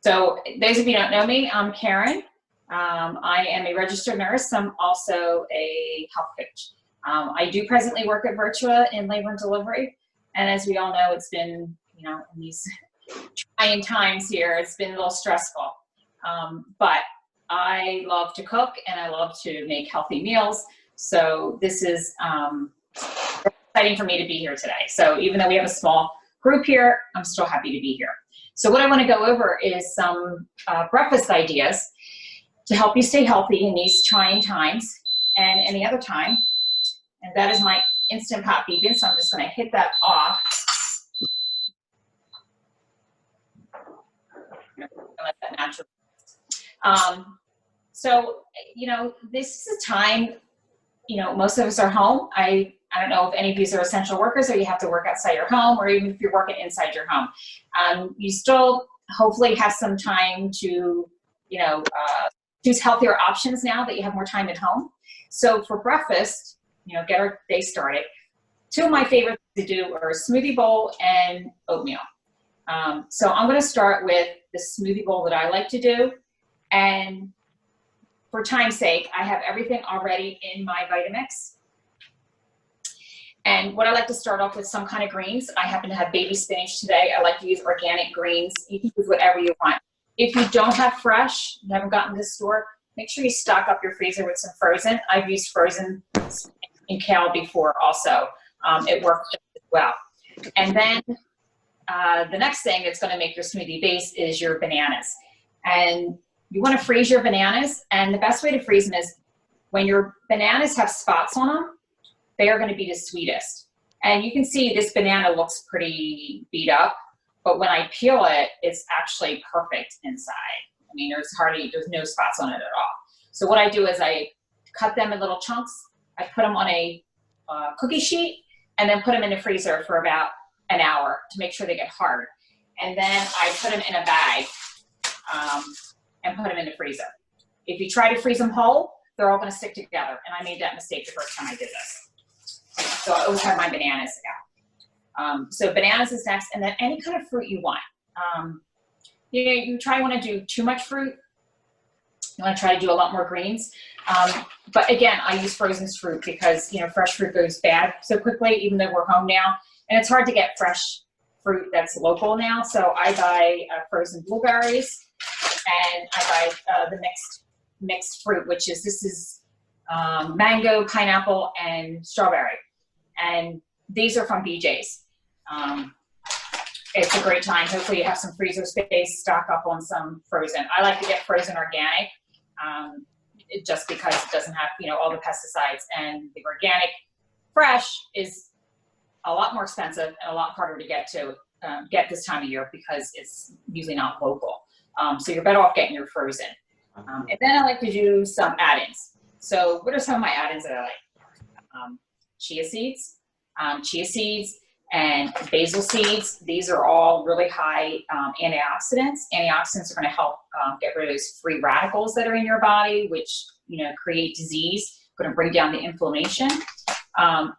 So those of you who don't know me, I'm Karen. I am a registered nurse. I'm also a health coach. I do presently work at Virtua in labor and delivery. And as we all know, it's been, in these trying times here, it's been a little stressful. But I love to cook and I love to make healthy meals. So this is exciting for me to be here today. So even though we have a small group here, I'm still happy to be here. So what I want to go over is some breakfast ideas to help you stay healthy in these trying times and any other time. And that is my Instant Pot beeping. So I'm just going to hit that off. Let that naturally. So, this is a time, most of us are home. I don't know if any of you are essential workers or you have to work outside your home, or even if you're working inside your home. You still hopefully have some time to, choose healthier options now that you have more time at home. So for breakfast, get our day started. Two of my favorites to do are smoothie bowl and oatmeal. So I'm going to start with the smoothie bowl that I like to do. And for time's sake, I have everything already in my Vitamix. And what I like to start off with some kind of greens. I happen to have baby spinach today. I like to use organic greens. You can use whatever you want. If you don't have fresh, you haven't gotten to the store, make sure you stock up your freezer with some frozen. I've used frozen in kale before also. It works just as well. And then the next thing that's going to make your smoothie base is your bananas. And you want to freeze your bananas. And the best way to freeze them is when your bananas have spots on them, they are going to be the sweetest. And you can see this banana looks pretty beat up, but when I peel it, it's actually perfect inside. I mean, there's no spots on it at all. So what I do is I cut them in little chunks. I put them on a cookie sheet and then put them in the freezer for about an hour to make sure they get hard. And then I put them in a bag and put them in the freezer. If you try to freeze them whole, they're all going to stick together. And I made that mistake the first time I did this. So I always have my bananas out. So bananas is next, and then any kind of fruit you want. You want to do too much fruit. You want to try to do a lot more greens. But again, I use frozen fruit because, fresh fruit goes bad so quickly, even though we're home now. And it's hard to get fresh fruit that's local now. So I buy frozen blueberries, and I buy the mixed fruit, this is mango, pineapple, and strawberry. And these are from BJ's. It's a great time. Hopefully you have some freezer space, stock up on some frozen. I like to get frozen organic just because it doesn't have, all the pesticides. And the organic fresh is a lot more expensive and a lot harder to get this time of year because it's usually not local. So you're better off getting your frozen. And then I like to do some add-ins. So what are some of my add-ins that I like? Chia seeds and basil seeds. These are all really high antioxidants. Antioxidants are going to help get rid of those free radicals that are in your body, which create disease, going to bring down the inflammation.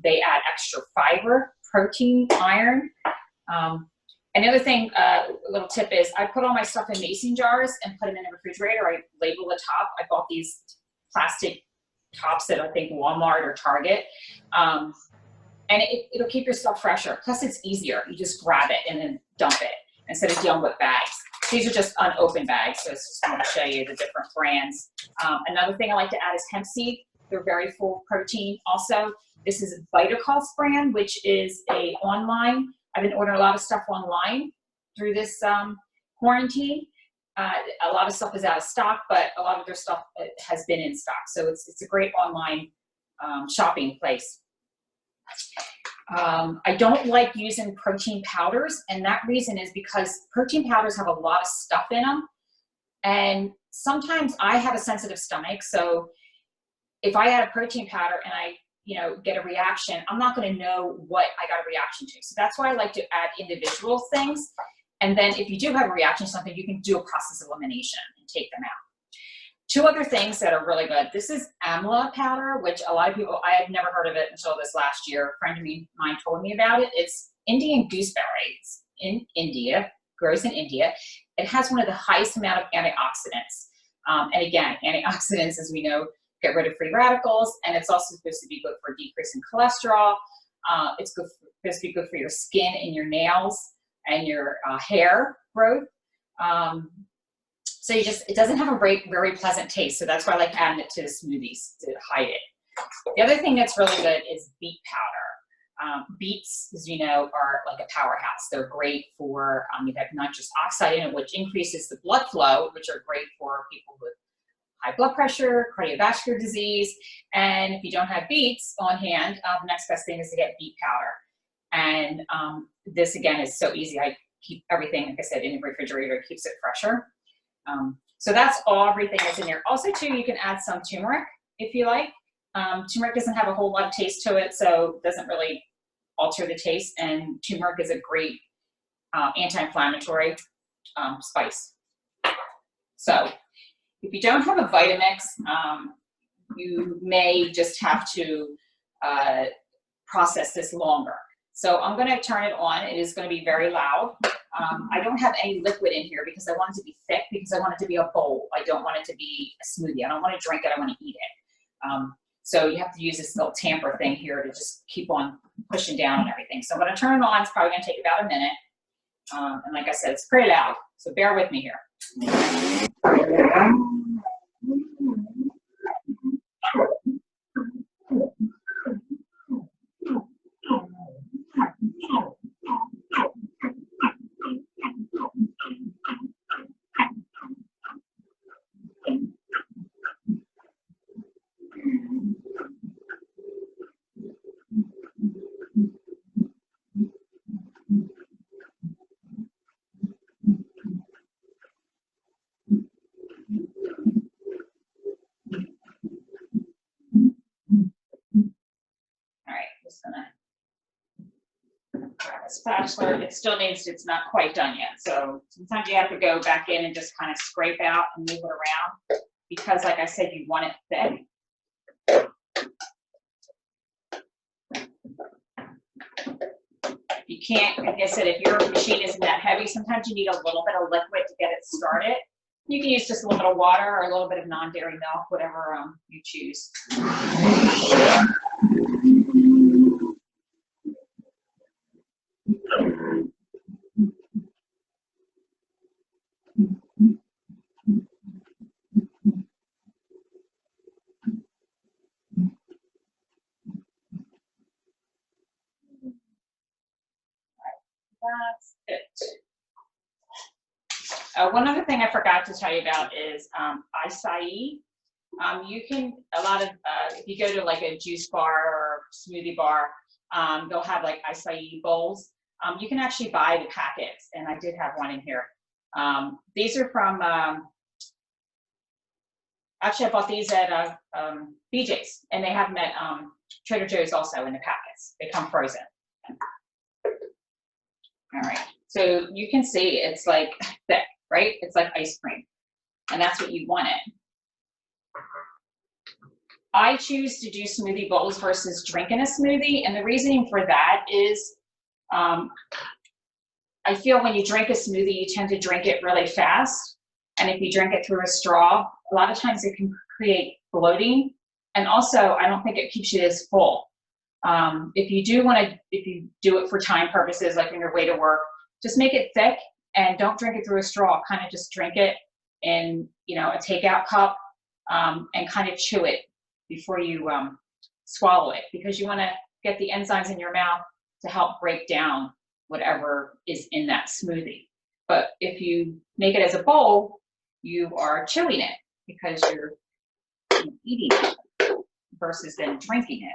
They add extra fiber, protein, iron. Another thing, a little tip is I put all my stuff in mason jars and put them in the refrigerator. I label the top. I bought these plastic tops at I think Walmart or Target. And it'll keep your stuff fresher. Plus it's easier. You just grab it and then dump it instead of dealing with bags. These are just unopened bags, so it's just going to show you the different brands. Another thing I like to add is hemp seed. They're very full of protein also. This is Vitacost brand, which is online. I've been ordering a lot of stuff online through this quarantine. A lot of stuff is out of stock, but a lot of their stuff has been in stock. So it's a great online shopping place. I don't like using protein powders, and that reason is because protein powders have a lot of stuff in them, and sometimes I have a sensitive stomach, so if I add a protein powder and I get a reaction, I'm not going to know what I got a reaction to. So that's why I like to add individual things, and then if you do have a reaction to something, you can do a process elimination and take them out. Two other things that are really good. This is amla powder, which a lot of people, I had never heard of it until this last year. A friend of mine told me about it. It's Indian gooseberries in India, grows in India. it has one of the highest amount of antioxidants. And again, antioxidants, as we know, get rid of free radicals, and it's also supposed to be good for decreasing cholesterol. It's supposed to be good for your skin and your nails and your hair growth. So it doesn't have a very pleasant taste. So that's why I like adding it to the smoothies to hide it. The other thing that's really good is beet powder. Beets, as you know, are like a powerhouse. They're great for, you have nitrous oxide in it, which increases the blood flow, which are great for people with high blood pressure, cardiovascular disease. And if you don't have beets on hand, the next best thing is to get beet powder. And this, again, is so easy. I keep everything, like I said, in the refrigerator. It keeps it fresher. So that's everything that's in there. Also, too, you can add some turmeric if you like. Turmeric doesn't have a whole lot of taste to it, so it doesn't really alter the taste. And turmeric is a great anti-inflammatory spice. So if you don't have a Vitamix, you may just have to process this longer. So I'm going to turn it on. It is going to be very loud. I don't have any liquid in here because I want it to be thick, because I want it to be a bowl. I don't want it to be a smoothie. I don't want to drink it. I want to eat it. So you have to use this little tamper thing here to just keep on pushing down and everything. So I'm going to turn it on. It's probably going to take about a minute. And like I said, it's pretty loud. So bear with me here. Spatula, it still needs, it's not quite done yet. So sometimes you have to go back in and just kind of scrape out and move it around, because like I said, you want it thick. You can't, like I said, if your machine isn't that heavy, sometimes you need a little bit of liquid to get it started. You can use just a little bit of water or a little bit of non-dairy milk, whatever you choose. That's it. One other thing I forgot to tell you about is acai. You can, if you go to like a juice bar or smoothie bar, they'll have like acai bowls. You can actually buy the packets, and I did have one in here. These are from, actually I bought these at BJ's, and they have them at Trader Joe's also in the packets. They come frozen. All right, so you can see it's like thick, right? It's like ice cream, and that's what you want it. I choose to do smoothie bowls versus drinking a smoothie, and the reasoning for that is I feel when you drink a smoothie, you tend to drink it really fast, and if you drink it through a straw, a lot of times it can create bloating, and also I don't think it keeps you as full. If you do it for time purposes, like on your way to work, just make it thick and don't drink it through a straw. Kind of just drink it in, a takeout cup, and kind of chew it before you swallow it, because you want to get the enzymes in your mouth to help break down whatever is in that smoothie. But if you make it as a bowl, you are chewing it because you're eating it versus then drinking it.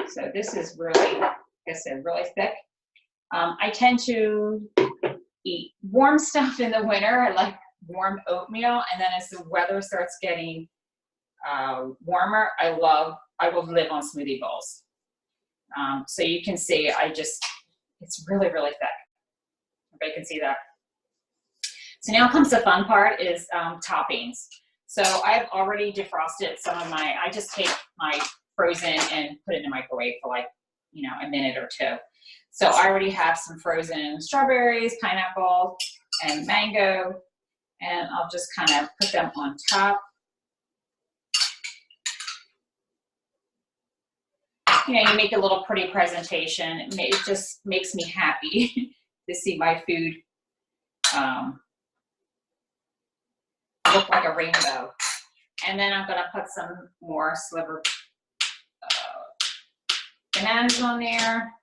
So this is really, like I said, really thick. I tend to eat warm stuff in the winter. I like warm oatmeal, and then as the weather starts getting warmer, I will live on smoothie bowls. So you can see, it's really, really thick. Everybody can see that. So now comes the fun part, is toppings. So I've already defrosted some of I just take my frozen and put it in the microwave for like, a minute or two. So I already have some frozen strawberries, pineapple, and mango. And I'll just kind of put them on top. You know, you make a little pretty presentation. It just makes me happy to see my food look like a rainbow. And then I'm gonna put some more slivered bananas on there.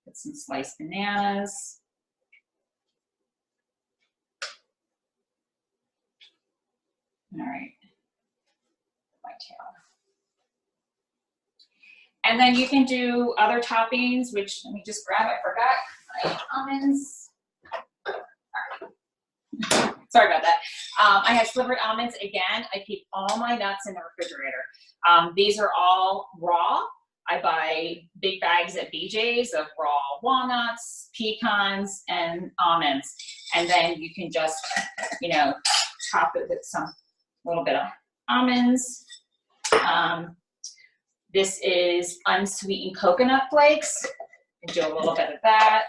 Put some sliced bananas. All right, my tail. And then you can do other toppings, which let me just grab, I forgot my almonds. Sorry about that. I have slivered almonds. Again, I keep all my nuts in the refrigerator. These are all raw. I buy big bags at BJ's of raw walnuts, pecans, and almonds. And then you can just, you know, top it with some little bit of almonds. This is unsweetened coconut flakes. You can do a little bit of that.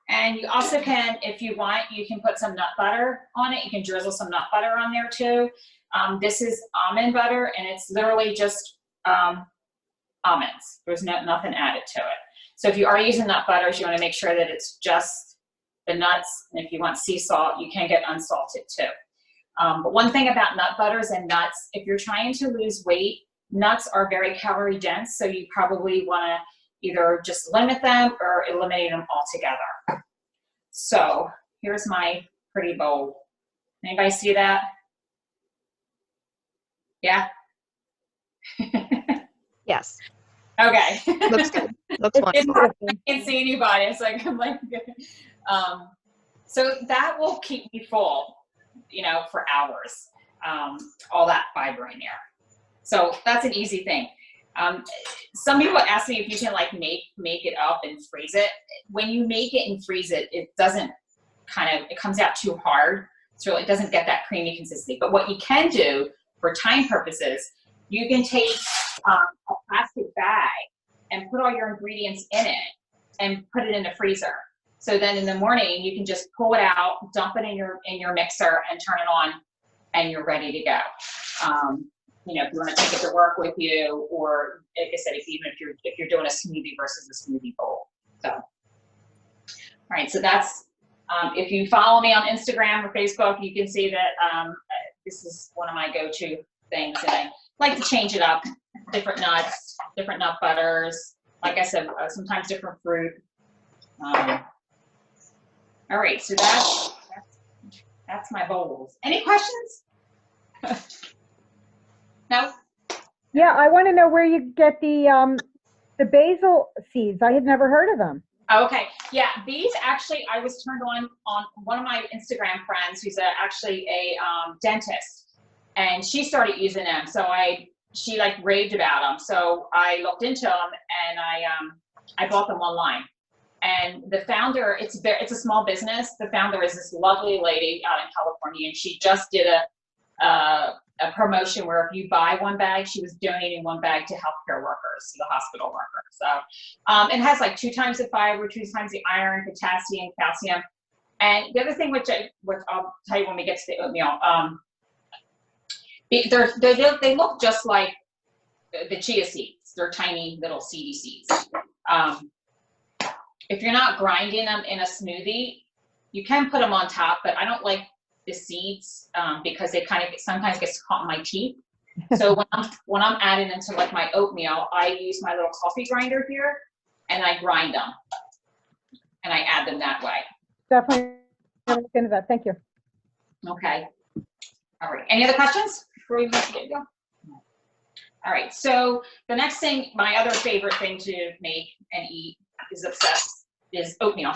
And you also can, if you want, you can put some nut butter on it. You can drizzle some nut butter on there too. This is almond butter, and it's literally just almonds. There's nothing added to it. So if you are using nut butters, you want to make sure that it's just the nuts. And if you want sea salt, you can get unsalted too. But one thing about nut butters and nuts, if you're trying to lose weight, nuts are very calorie dense, so you probably want to either just limit them or eliminate them altogether. So here's my pretty bowl. Anybody see that? Yeah? Yes. Okay. Looks good. Looks wonderful. I can't see anybody. It's like, I'm like, so that will keep me full, you know, for hours. All that fiber in there. So that's an easy thing. Some people ask me if you can like make it up and freeze it. When you make it and freeze it, it doesn't it comes out too hard. So it doesn't get that creamy consistency. But what you can do for time purposes, you can take a plastic bag and put all your ingredients in it and put it in the freezer. So then in the morning, you can just pull it out, dump it in your mixer and turn it on, and you're ready to go. You know, if you want to take it to work with you, or like I said, even if you're doing a smoothie versus a smoothie bowl. So, all right, so that's, if you follow me on Instagram or Facebook, you can see that this is one of my go-to things, and I like to change it up, different nuts, different nut butters, like I said, sometimes different fruit. All right, so that's my bowls. Any questions? No? Yeah, I want to know where you get the basil seeds. I had never heard of them. Okay, yeah, these actually, I was turned on one of my Instagram friends who's actually a dentist, and she started using them. So she like raved about them. So I looked into them, and I bought them online. And the founder, it's a small business. The founder is this lovely lady out in California, and she just did a promotion where if you buy one bag, she was donating one bag to healthcare workers, to the hospital workers. So it has like 2 times the fiber, 2 times the iron, potassium, calcium. And the other thing, which I'll tell you when we get to the oatmeal, they look just like the chia seeds. They're tiny little seedy seeds. If you're not grinding them in a smoothie, you can put them on top, but I don't like the seeds because they sometimes get caught in my teeth. So when I'm adding them to like my oatmeal, I use my little coffee grinder here, and I grind them, and I add them that way. Definitely look into that. Thank you. Okay. All right. Any other questions before we let you go? All right. So the next thing, my other favorite thing to make and eat is oatmeal.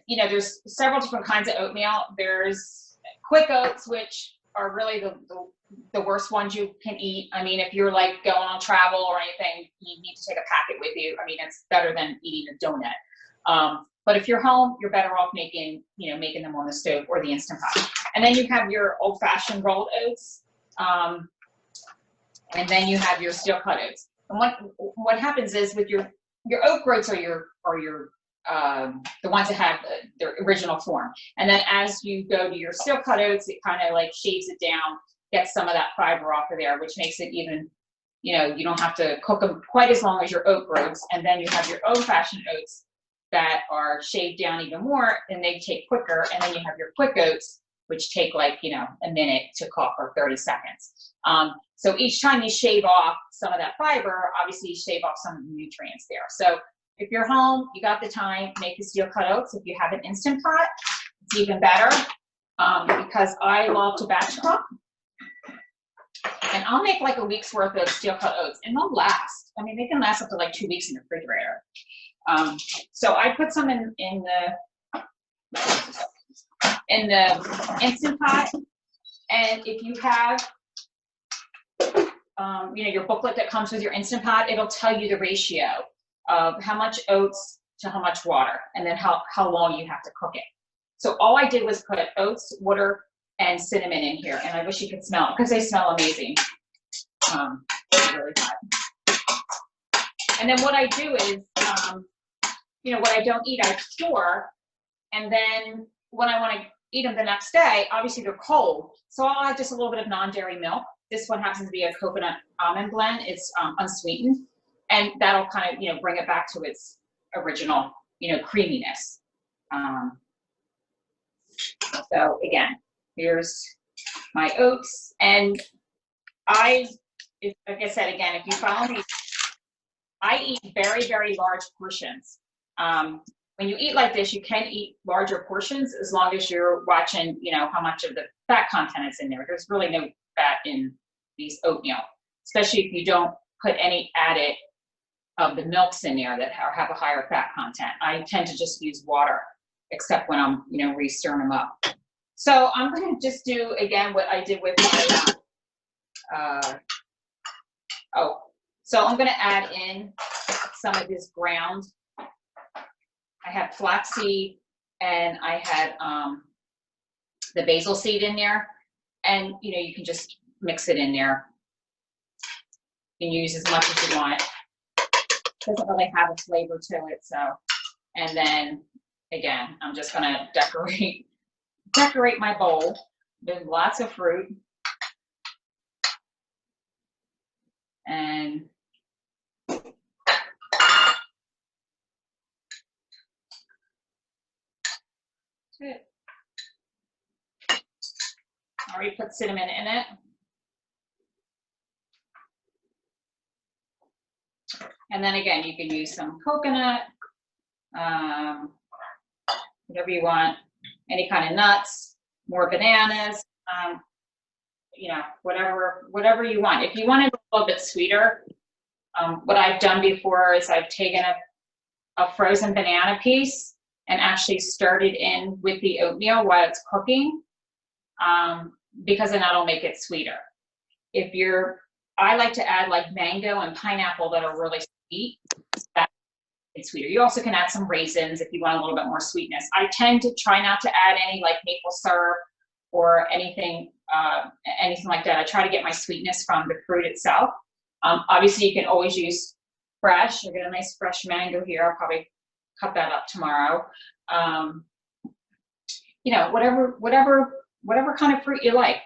You know, there's several different kinds of oatmeal. There's quick oats, which are really the worst ones you can eat. I mean, if you're like going on travel or anything, you need to take a packet with you. I mean, it's better than eating a donut. But if you're home, you're better off making them on the stove or the Instant Pot. And then you have your old-fashioned rolled oats, and then you have your steel cut oats. And what happens is with your your oat groats are your the ones that have their original form. And then as you go to your steel cut oats, it kind of like shaves it down, gets some of that fiber off of there, which makes it even, you know, you don't have to cook them quite as long as your oat groats. And then you have your old-fashioned oats that are shaved down even more, and they take quicker. And then you have your quick oats, which take like, you know, a minute to cook or 30 seconds. So each time you shave off some of that fiber, obviously you shave off some of the nutrients there. So if you're home, you got the time, make the steel cut oats. If you have an Instant Pot, it's even better, because I love to batch cook. And I'll make like a week's worth of steel cut oats, and they'll last. I mean, they can last up to like 2 weeks in the refrigerator. So I put some in the Instant Pot. And if you have, you know, your booklet that comes with your Instant Pot, it'll tell you the ratio of how much oats to how much water, and then how long you have to cook it. So all I did was put oats, water, and cinnamon in here, and I wish you could smell it because they smell amazing. Really hot. And then what I do is, you know, what I don't eat, I store, and then when I want to eat them the next day, obviously they're cold, so I'll add just a little bit of non-dairy milk. This one happens to be a coconut almond blend. It's unsweetened, and that'll kind of, you know, bring it back to its original, you know, creaminess. So again, here's my oats, and like I said, again, if you follow me, I eat very, very large portions. When you eat like this, you can eat larger portions as long as you're watching, you know, how much of the fat content is in there. There's really no fat in these oatmeal, especially if you don't put any added of the milks in there that have a higher fat content. I tend to just use water, except when I'm, you know, re-stirring them up. So I'm going to just do, again, what I did with my, so I'm going to add in some of this ground. I had flaxseed, and I had the basil seed in there, and you know, you can just mix it in there. You can use as much as you want. It doesn't really have a flavor to it, so. And then again, I'm just gonna decorate my bowl with lots of fruit, and I already put cinnamon in it. And then again, you can use some coconut, whatever you want, any kind of nuts, more bananas, you know, whatever you want. If you want it a little bit sweeter, what I've done before is I've taken a frozen banana piece and actually stirred it in with the oatmeal while it's cooking, because then that'll make it sweeter. I like to add like mango and pineapple that are really sweet. That makes it sweeter. You also can add some raisins if you want a little bit more sweetness. I tend to try not to add any like maple syrup or anything like that. I try to get my sweetness from the fruit itself. Obviously, you can always use fresh. I get a nice fresh mango here. I'll probably cut that up tomorrow. You know, whatever kind of fruit you like.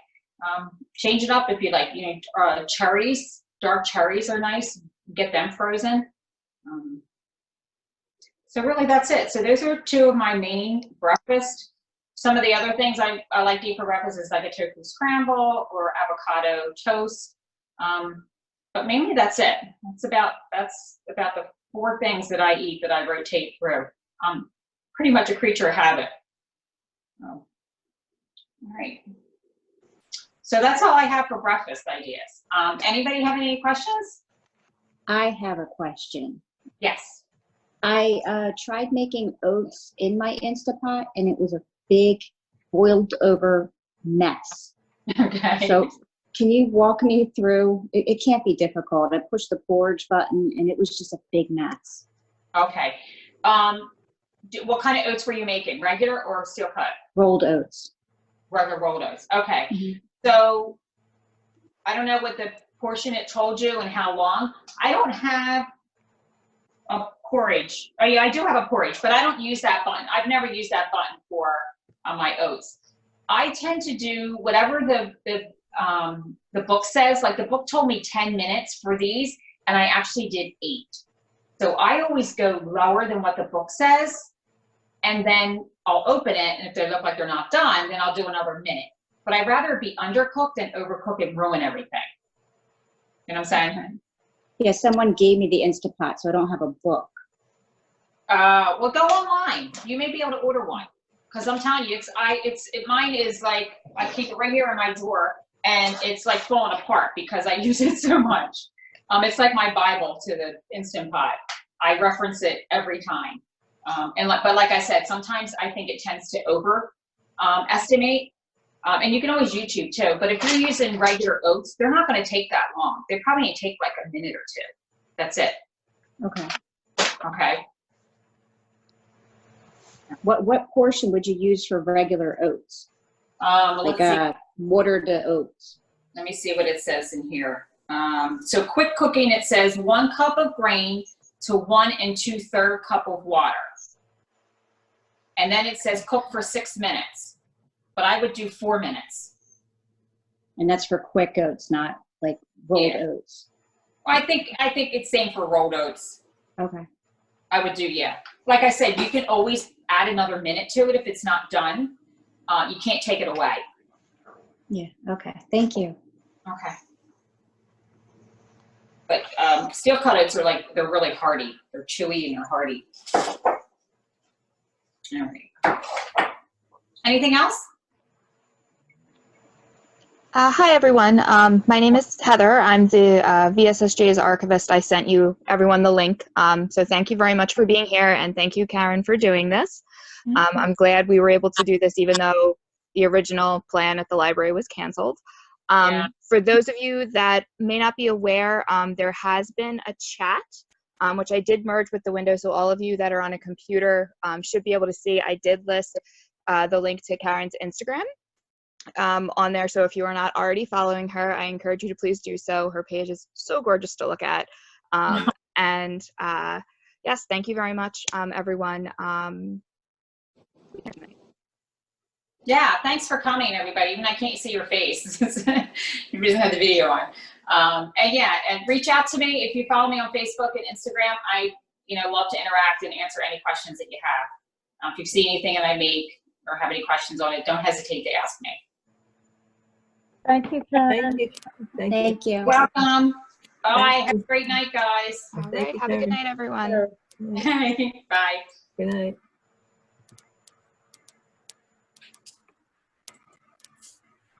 Change it up if you like. You know, cherries, dark cherries are nice. Get them frozen. So really, that's it. So those are two of my main breakfast. Some of the other things I like to eat for breakfast is like a tofu scramble or avocado toast. But mainly that's it. That's about the 4 things that I eat that I rotate through. I'm pretty much a creature of habit. All right. So that's all I have for breakfast ideas. Anybody have any questions? I have a question. Yes. I tried making oats in my Instapot, and it was a big boiled over mess. Okay. So can you walk me through? It can't be difficult. I pushed the porridge button, and it was just a big mess. Okay. What kind of oats were you making? Regular or steel cut? Rolled oats. Regular rolled oats. Okay. Mm-hmm. So I don't know what the portion it told you and how long. I don't have A porridge. Oh yeah, I do have a porridge, but I don't use that button. I've never used that button for my oats. I tend to do whatever the book says. Like the book told me 10 minutes for these, and I actually did 8. So I always go lower than what the book says, and then I'll open it, and if they look like they're not done, then I'll do another minute. But I'd rather be undercooked than overcook and ruin everything. You know what I'm saying? Yeah, someone gave me the Instapot, so I don't have a book. Well, go online. You may be able to order one, because I'm telling you, mine is like, I keep it right here in my drawer, and it's like falling apart because I use it so much. It's like my Bible to the Instant Pot. I reference it every time. But like I said, sometimes I think it tends to estimate. And you can always YouTube too, but if you're using regular oats, they're not going to take that long. They probably take like a minute or 2. That's it. Okay. Okay. What portion would you use for regular oats? Let's see. Watered oats. Let me see what it says in here. So quick cooking, it says 1 cup of grain to 1 2/3 cup of water. And then it says cook for 6 minutes, but I would do 4 minutes. And that's for quick oats, not like rolled oats. Well, I think it's same for rolled oats. Okay. I would do, yeah. Like I said, you can always add another minute to it if it's not done. You can't take it away. Yeah. Okay. Thank you. Okay. But steel cut oats are like, they're really hearty. They're chewy and they're hearty. All right. Anything else? Hi, everyone. My name is Heather. I'm the VSSJ's archivist. I sent you everyone the link. So thank you very much for being here, and thank you, Karen, for doing this. I'm glad we were able to do this, even though the original plan at the library was canceled. For those of you that may not be aware, there has been a chat, which I did merge with the window, so all of you that are on a computer should be able to see. I did list the link to Karen's Instagram on there, so if you are not already following her, I encourage you to please do so. Her page is so gorgeous to look at. And yes, thank you very much, everyone. Yeah, thanks for coming, everybody. Even I can't see your face. You doesn't have the video on. And yeah, and reach out to me if you follow me on Facebook and Instagram. I, love to interact and answer any questions that you have. If you see anything that I make or have any questions on it, don't hesitate to ask me. Thank you, Karen. Thank you. Thank you. Welcome. Bye. Have a great night, guys. All Thank right, you, have a good Karen. night, everyone. Sure. Bye. Good night.